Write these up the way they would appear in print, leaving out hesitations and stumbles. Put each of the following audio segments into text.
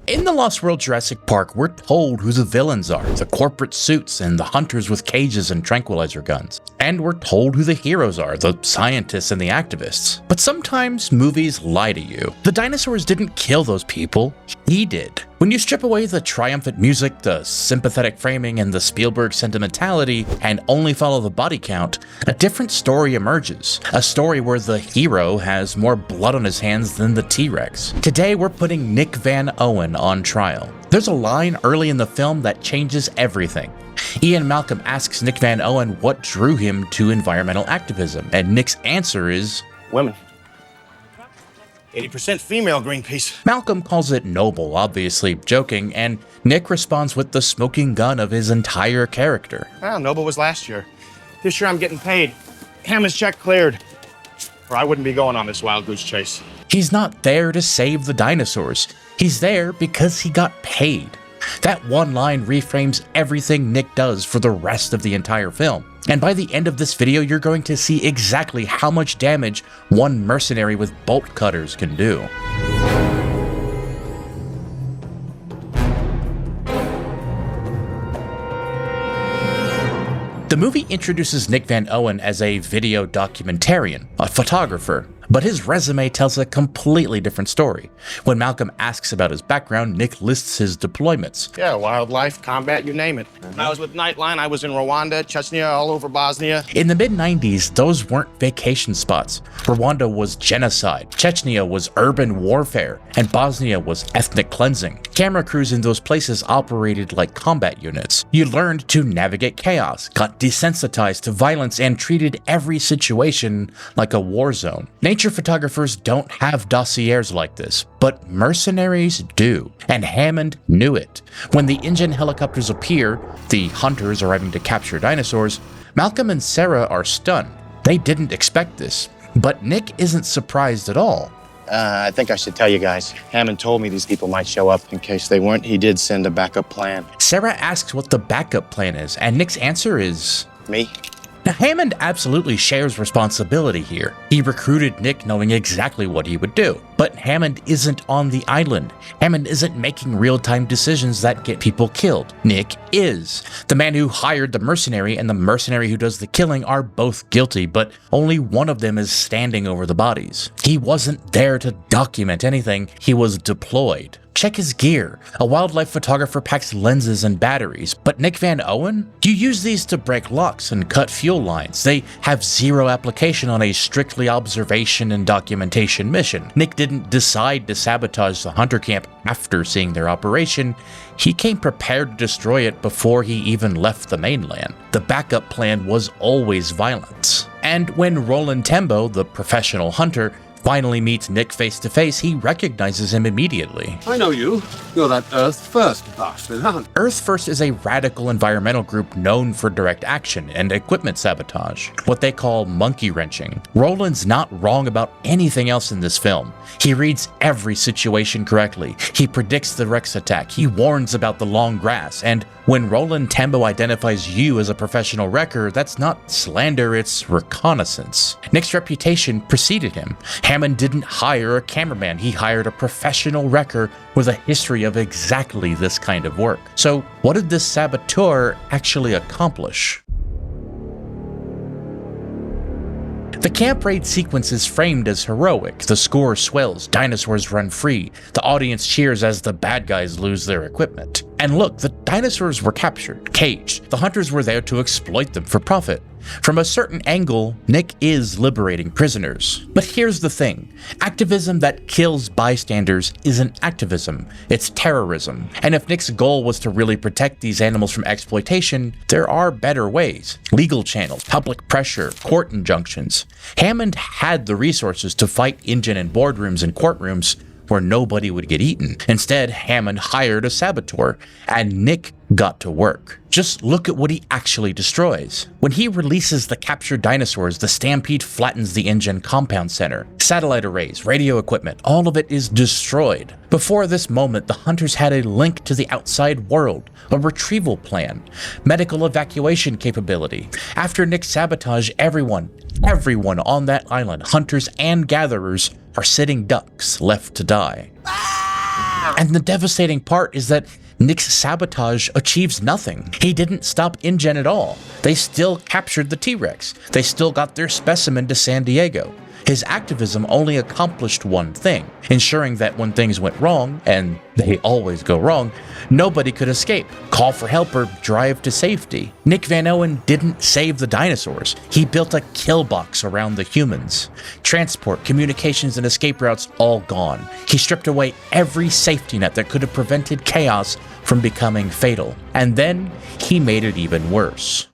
In the Lost World Jurassic Park, we're told who the villains are, the corporate suits and the hunters with cages and tranquilizer guns. And we're told who the heroes are, the scientists and the activists. But sometimes movies lie to you. The dinosaurs didn't kill those people, he did. When you strip away the triumphant music, the sympathetic framing, and the Spielberg sentimentality, and only follow the body count, a different story emerges. A story where the hero has more blood on his hands than the T-Rex. Today we're putting Nick Van Owen on trial. There's a line early in the film that changes everything. Ian Malcolm asks Nick Van Owen what drew him to environmental activism, and Nick's answer is women. 80% female, Greenpeace. Malcolm calls it noble, obviously joking, and Nick responds with the smoking gun of his entire character. Well, noble was last year. This year I'm getting paid. Hammond's check cleared. Or I wouldn't be going on this wild goose chase. He's not there to save the dinosaurs. He's there because he got paid. That one line reframes everything Nick does for the rest of the entire film. And by the end of this video, you're going to see exactly how much damage one mercenary with bolt cutters can do. The movie introduces Nick Van Owen as a video documentarian, a photographer, but his resume tells a completely different story. When Malcolm asks about his background, Nick lists his deployments. Yeah, wildlife, combat, you name it. When I was with Nightline, I was in Rwanda, Chechnya, all over Bosnia. In the mid-90s, those weren't vacation spots. Rwanda was genocide, Chechnya was urban warfare, and Bosnia was ethnic cleansing. Camera crews in those places operated like combat units. You learned to navigate chaos, got desensitized to violence, and treated every situation like a war zone. Nature photographers don't have dossiers like this, but mercenaries do, and Hammond knew it. When the InGen helicopters appear, the hunters arriving to capture dinosaurs, Malcolm and Sarah are stunned. They didn't expect this, but Nick isn't surprised at all. I think I should tell you guys. Hammond told me these people might show up. In case they weren't, he did send a backup plan. Sarah asks what the backup plan is, and Nick's answer is me. Now, Hammond absolutely shares responsibility here. He recruited Nick knowing exactly what he would do. But Hammond isn't on the island. Hammond isn't making real-time decisions that get people killed. Nick is. The man who hired the mercenary and the mercenary who does the killing are both guilty, but only one of them is standing over the bodies. He wasn't there to document anything, he was deployed. Check his gear. A wildlife photographer packs lenses and batteries, but Nick Van Owen? You use these to break locks and cut fuel lines. They have zero application on a strictly observation and documentation mission. Nick didn't decide to sabotage the hunter camp after seeing their operation. He came prepared to destroy it before he even left the mainland. The backup plan was always violence. And when Roland Tembo, the professional hunter, finally meets Nick face to face, he recognizes him immediately. I know you. You're that Earth First bastard, huh? Earth First is a radical environmental group known for direct action and equipment sabotage, what they call monkey wrenching. Roland's not wrong about anything else in this film. He reads every situation correctly. He predicts the Rex attack. He warns about the long grass. And when Roland Tembo identifies you as a professional wrecker, that's not slander, it's reconnaissance. Nick's reputation preceded him. Hammond didn't hire a cameraman, he hired a professional wrecker with a history of exactly this kind of work. So what did this saboteur actually accomplish? The camp raid sequence is framed as heroic. The score swells, dinosaurs run free, the audience cheers as the bad guys lose their equipment. And look, the dinosaurs were captured, caged. The hunters were there to exploit them for profit. From a certain angle, Nick is liberating prisoners. But here's the thing. Activism that kills bystanders isn't activism, it's terrorism. And if Nick's goal was to really protect these animals from exploitation, there are better ways. Legal channels, public pressure, court injunctions. Hammond had the resources to fight InGen in boardrooms and courtrooms where nobody would get eaten. Instead, Hammond hired a saboteur, and Nick got to work. Just look at what he actually destroys. When he releases the captured dinosaurs, the stampede flattens the InGen compound center. Satellite arrays, radio equipment, all of it is destroyed. Before this moment, the hunters had a link to the outside world, a retrieval plan, medical evacuation capability. After Nick's sabotage, everyone on that island, hunters and gatherers, are sitting ducks left to die. And the devastating part is that Nick's sabotage achieves nothing. He didn't stop InGen at all. They still captured the T-Rex. They still got their specimen to San Diego. His activism only accomplished one thing, ensuring that when things went wrong, and they always go wrong, nobody could escape, call for help, or drive to safety. Nick Van Owen didn't save the dinosaurs. He built a kill box around the humans. Transport, communications, and escape routes all gone. He stripped away every safety net that could have prevented chaos from becoming fatal. And then he made it even worse.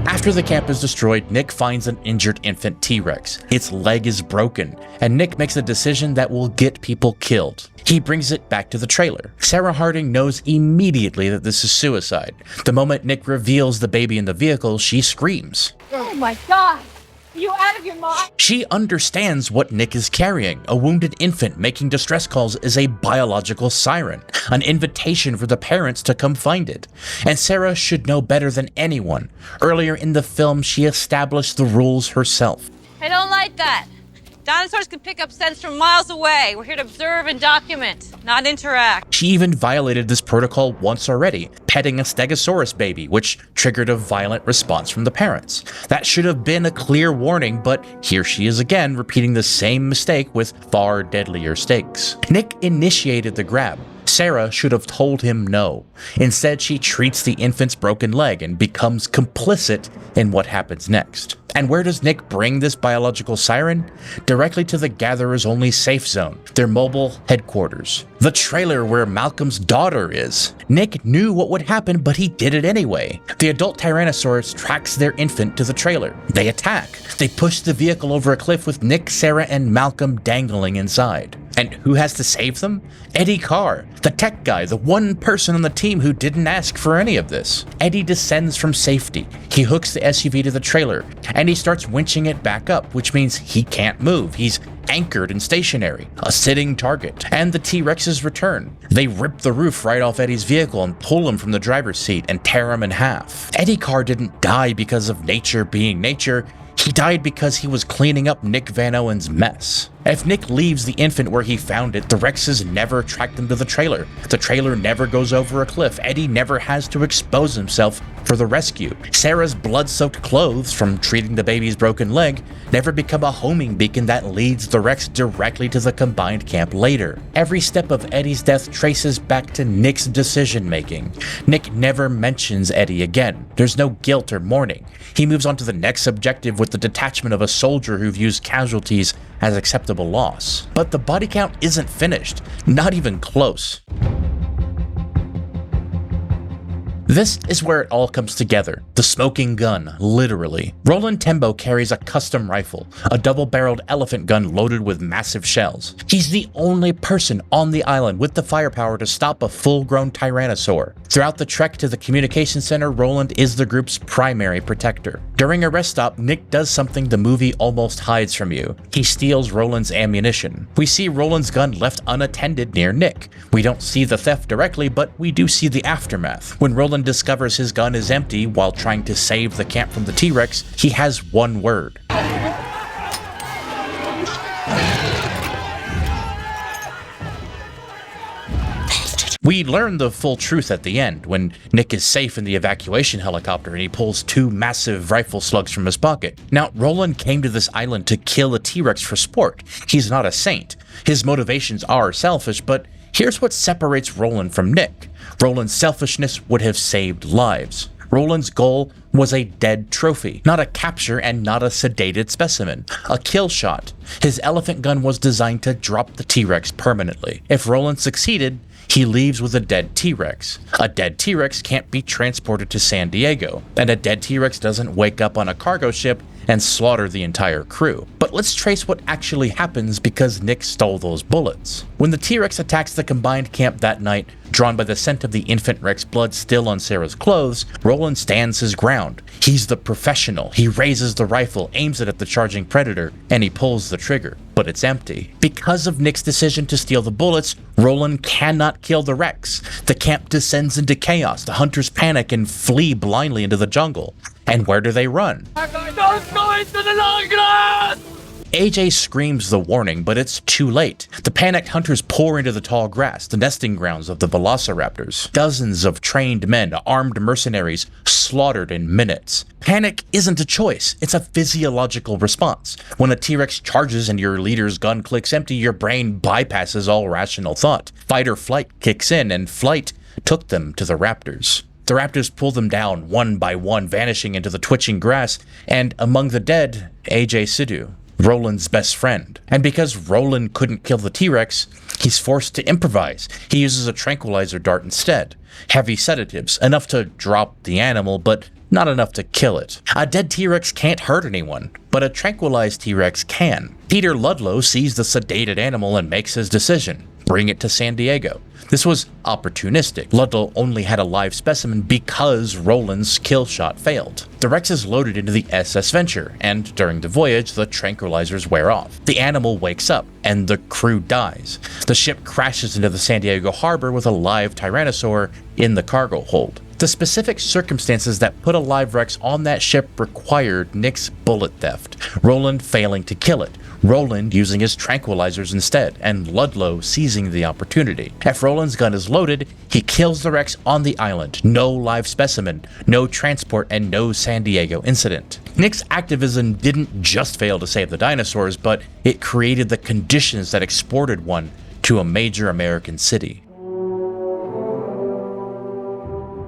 After the camp is destroyed, Nick finds an injured infant T-Rex. Its leg is broken, and Nick makes a decision that will get people killed. He brings it back to the trailer. Sarah Harding knows immediately that this is suicide. The moment Nick reveals the baby in the vehicle, she screams. Oh my God! Are you out of your mind? She understands what Nick is carrying. A wounded infant making distress calls is a biological siren, an invitation for the parents to come find it. And Sarah should know better than anyone. Earlier in the film, she established the rules herself. I don't like that. Dinosaurs can pick up scents from miles away. We're here to observe and document, not interact. She even violated this protocol once already, petting a Stegosaurus baby, which triggered a violent response from the parents. That should have been a clear warning, but here she is again, repeating the same mistake with far deadlier stakes. Nick initiated the grab. Sarah should have told him no. Instead, she treats the infant's broken leg and becomes complicit in what happens next. And where does Nick bring this biological siren? Directly to the Gatherers' only safe zone, their mobile headquarters. The trailer where Malcolm's daughter is. Nick knew what would happen, but he did it anyway. The adult Tyrannosaurus tracks their infant to the trailer. They attack. They push the vehicle over a cliff with Nick, Sarah, and Malcolm dangling inside. And who has to save them? Eddie Carr, the tech guy, the one person on the team who didn't ask for any of this. Eddie descends from safety. He hooks the SUV to the trailer, and he starts winching it back up, which means he can't move. He's anchored and stationary, a sitting target. And the T-Rexes return. They rip the roof right off Eddie's vehicle and pull him from the driver's seat and tear him in half. Eddie Carr didn't die because of nature being nature. He died because he was cleaning up Nick Van Owen's mess. If Nick leaves the infant where he found it, the Rexes never track them to the trailer. The trailer never goes over a cliff. Eddie never has to expose himself for the rescue. Sarah's blood-soaked clothes from treating the baby's broken leg never become a homing beacon that leads the Rex directly to the combined camp later. Every step of Eddie's death traces back to Nick's decision-making. Nick never mentions Eddie again. There's no guilt or mourning. He moves on to the next objective with the detachment of a soldier who views casualties as acceptable loss. But the body count isn't finished, not even close. This is where it all comes together. The smoking gun, literally. Roland Tembo carries a custom rifle, a double-barreled elephant gun loaded with massive shells. He's the only person on the island with the firepower to stop a full-grown tyrannosaur. Throughout the trek to the communication center, Roland is the group's primary protector. During a rest stop, Nick does something the movie almost hides from you. He steals Roland's ammunition. We see Roland's gun left unattended near Nick. We don't see the theft directly, but we do see the aftermath. When Roland discovers his gun is empty while trying to save the camp from the T-Rex, he has one word. We learn the full truth at the end, when Nick is safe in the evacuation helicopter and he pulls 2 massive rifle slugs from his pocket. Now, Roland came to this island to kill a T-Rex for sport. He's not a saint. His motivations are selfish, but here's what separates Roland from Nick. Roland's selfishness would have saved lives. Roland's goal was a dead trophy, not a capture and not a sedated specimen, a kill shot. His elephant gun was designed to drop the T-Rex permanently. If Roland succeeded, he leaves with a dead T-Rex. A dead T-Rex can't be transported to San Diego, and a dead T-Rex doesn't wake up on a cargo ship and slaughter the entire crew. But let's trace what actually happens because Nick stole those bullets. When the T-Rex attacks the combined camp that night, drawn by the scent of the infant Rex blood still on Sarah's clothes, Roland stands his ground. He's the professional. He raises the rifle, aims it at the charging predator, and he pulls the trigger. But it's empty. Because of Nick's decision to steal the bullets, Roland cannot kill the Rex. The camp descends into chaos. The hunters panic and flee blindly into the jungle. And where do they run? AJ screams the warning, but it's too late. The panicked hunters pour into the tall grass, the nesting grounds of the velociraptors. Dozens of trained men, armed mercenaries, slaughtered in minutes. Panic isn't a choice, it's a physiological response. When a T-Rex charges and your leader's gun clicks empty, your brain bypasses all rational thought. Fight or flight kicks in, and flight took them to the raptors. The raptors pull them down one by one, vanishing into the twitching grass, and among the dead, AJ Sidhu, Roland's best friend. And because Roland couldn't kill the T-Rex, he's forced to improvise. He uses a tranquilizer dart instead. Heavy sedatives, enough to drop the animal, but not enough to kill it. A dead T-Rex can't hurt anyone, but a tranquilized T-Rex can. Peter Ludlow sees the sedated animal and makes his decision. Bring it to San Diego. This was opportunistic. Ludlow only had a live specimen because Roland's kill shot failed. The Rex is loaded into the SS Venture, and during the voyage, the tranquilizers wear off. The animal wakes up, and the crew dies. The ship crashes into the San Diego harbor with a live Tyrannosaur in the cargo hold. The specific circumstances that put a live Rex on that ship required Nick's bullet theft, Roland failing to kill it, Roland using his tranquilizers instead, and Ludlow seizing the opportunity. If Roland's gun is loaded, he kills the Rex on the island. No live specimen, no transport, and no San Diego incident. Nick's activism didn't just fail to save the dinosaurs, but it created the conditions that exported one to a major American city.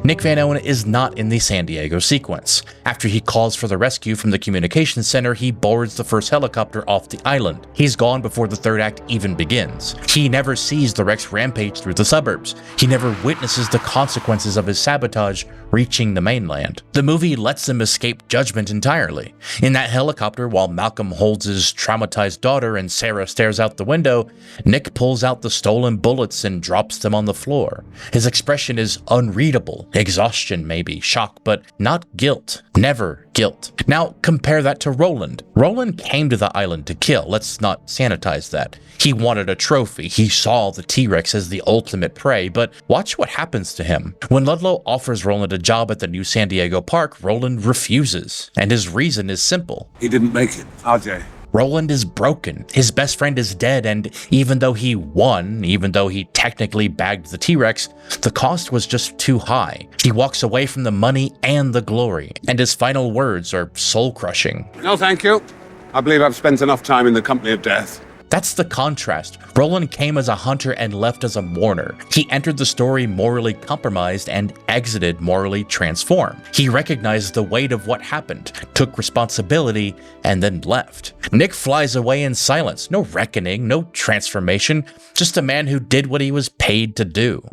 Nick Van Owen is not in the San Diego sequence. After he calls for the rescue from the communications center, he boards the first helicopter off the island. He's gone before the third act even begins. He never sees the Rex rampage through the suburbs. He never witnesses the consequences of his sabotage reaching the mainland. The movie lets him escape judgment entirely. In that helicopter, while Malcolm holds his traumatized daughter and Sarah stares out the window, Nick pulls out the stolen bullets and drops them on the floor. His expression is unreadable. Exhaustion maybe, shock, but not guilt. Never guilt. Now compare that to Roland. Roland came to the island to kill. Let's not sanitize that. He wanted a trophy. He saw the T-Rex as the ultimate prey, but watch what happens to him. When Ludlow offers Roland a job at the new San Diego park, Roland refuses. And his reason is simple. He didn't make it, RJ. Roland is broken. His best friend is dead, and even though he won, even though he technically bagged the T-Rex, the cost was just too high. He walks away from the money and the glory, and his final words are soul-crushing. No, thank you. I believe I've spent enough time in the company of death. That's the contrast. Roland came as a hunter and left as a mourner. He entered the story morally compromised and exited morally transformed. He recognized the weight of what happened, took responsibility, and then left. Nick flies away in silence. No reckoning, no transformation, just a man who did what he was paid to do.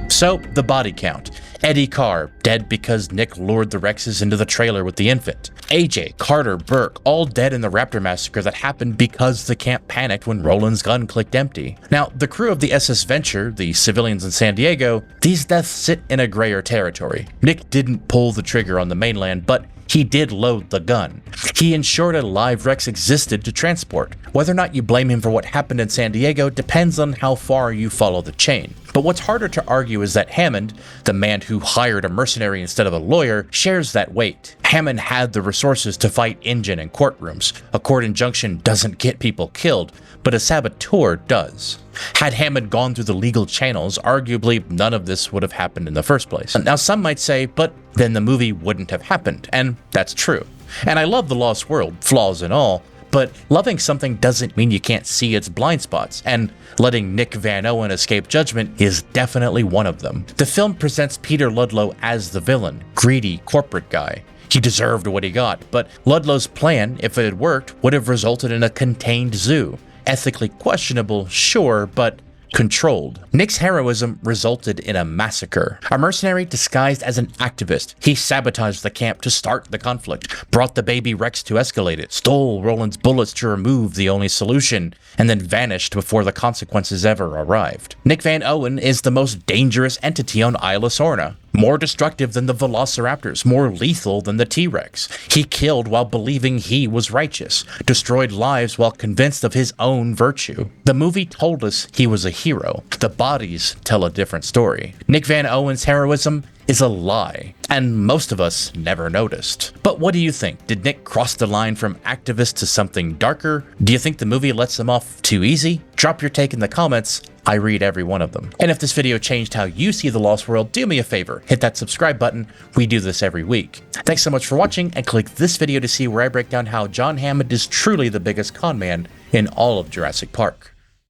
So, the body count. Eddie Carr, dead because Nick lured the Rexes into the trailer with the infant. AJ, Carter, Burke, all dead in the raptor massacre that happened because the camp panicked when Roland's gun clicked empty. Now, the crew of the SS Venture, the civilians in San Diego, these deaths sit in a grayer territory. Nick didn't pull the trigger on the mainland, but he did load the gun. He ensured a live Rex existed to transport. Whether or not you blame him for what happened in San Diego depends on how far you follow the chain. But what's harder to argue is that Hammond, the man who hired a mercenary instead of a lawyer, shares that weight. Hammond had the resources to fight InGen in courtrooms. A court injunction doesn't get people killed, but a saboteur does. Had Hammond gone through the legal channels, arguably none of this would have happened in the first place. Now some might say, but then the movie wouldn't have happened, and that's true. And I love The Lost World, flaws and all, but loving something doesn't mean you can't see its blind spots, and letting Nick Van Owen escape judgment is definitely one of them. The film presents Peter Ludlow as the villain, greedy corporate guy. He deserved what he got, but Ludlow's plan, if it had worked, would have resulted in a contained zoo. Ethically questionable, sure, but controlled. Nick's heroism resulted in a massacre. A mercenary disguised as an activist. He sabotaged the camp to start the conflict, brought the baby Rex to escalate it, stole Roland's bullets to remove the only solution, and then vanished before the consequences ever arrived. Nick Van Owen is the most dangerous entity on Isla Sorna. More destructive than the velociraptors, more lethal than the T-Rex. He killed while believing he was righteous, destroyed lives while convinced of his own virtue. The movie told us he was a hero. The bodies tell a different story. Nick Van Owen's heroism is a lie, and most of us never noticed. But what do you think? Did Nick cross the line from activist to something darker? Do you think the movie lets him off too easy? Drop your take in the comments. I read every one of them. And if this video changed how you see the Lost World, do me a favor, hit that subscribe button. We do this every week. Thanks so much for watching, and click this video to see where I break down how John Hammond is truly the biggest con man in all of Jurassic Park.